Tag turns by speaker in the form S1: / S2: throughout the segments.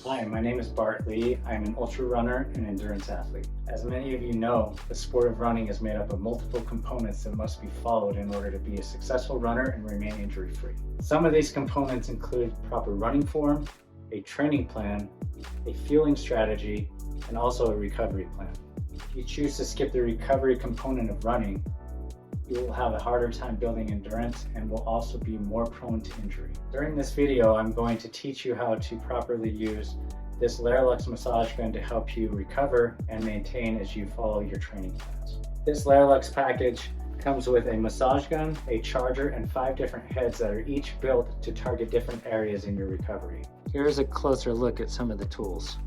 S1: Hi, my name is Bart Lee. I'm an ultra runner and endurance athlete. As many of you know, the sport of running is made up of multiple components that must be followed in order to be a successful runner and remain injury-free. Some of these components include proper running form, a training plan, a fueling strategy, and also a recovery plan. If you choose to skip the recovery component of running, you will have a harder time building endurance and will also be more prone to injury. During this video, I'm going to teach you how to properly use this Lairlux massage gun to help you recover and maintain as you follow your training plans. This Lairlux package comes with a massage gun, a charger, and 5 different heads that are each built to target different areas in your recovery. Here's a closer look at some of the tools.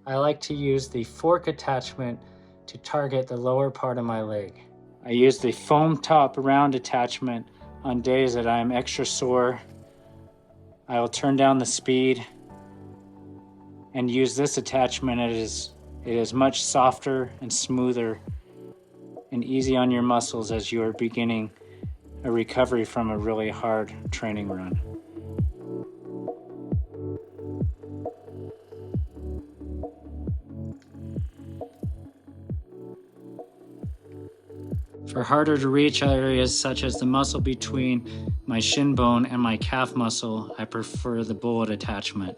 S1: I like to use the fork attachment to target the lower part of my leg. I use the foam top round attachment on days that I'm extra sore. I will turn down the speed and use this attachment. It is much softer and smoother and easy on your muscles as you are beginning a recovery from a really hard training run. For harder to reach areas such as the muscle between my shin bone and my calf muscle, I prefer the bullet attachment.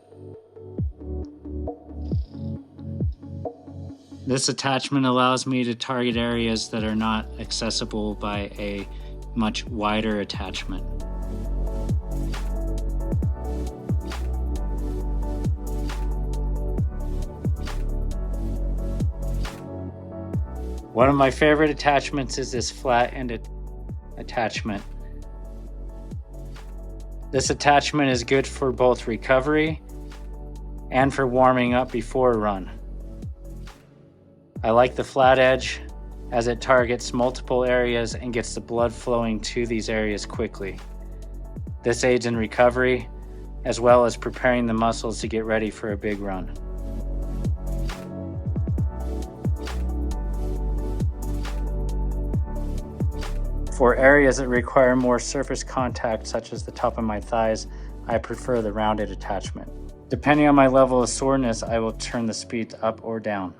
S1: This attachment allows me to target areas that are not accessible by a much wider attachment. One of my favorite attachments is this flat-ended attachment. This attachment is good for both recovery and for warming up before a run. I like the flat edge as it targets multiple areas and gets the blood flowing to these areas quickly. This aids in recovery as well as preparing the muscles to get ready for a big run. For areas that require more surface contact, such as the top of my thighs, I prefer the rounded attachment. Depending on my level of soreness, I will turn the speed up or down.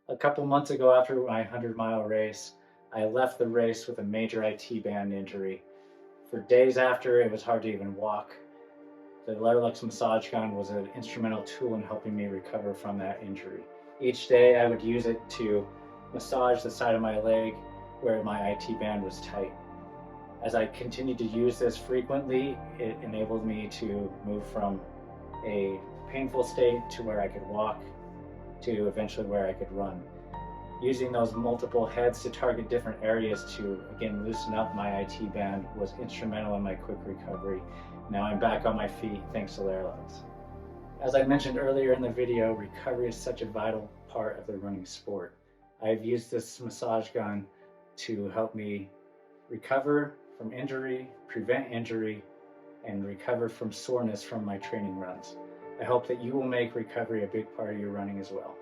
S1: A couple months ago, after my 100-mile race, I left the race with a major IT band injury. For days after, it was hard to even walk. The Lairlux massage gun was an instrumental tool in helping me recover from that injury. Each day I would use it to massage the side of my leg where my IT band was tight. As I continued to use this frequently, it enabled me to move from a painful state to where I could walk to eventually where I could run. Using those multiple heads to target different areas to, again, loosen up my IT band was instrumental in my quick recovery. Now I'm back on my feet thanks to Lairlux. As I mentioned earlier in the video, recovery is such a vital part of the running sport. I've used this massage gun to help me recover from injury, prevent injury, and recover from soreness from my training runs. I hope that you will make recovery a big part of your running as well.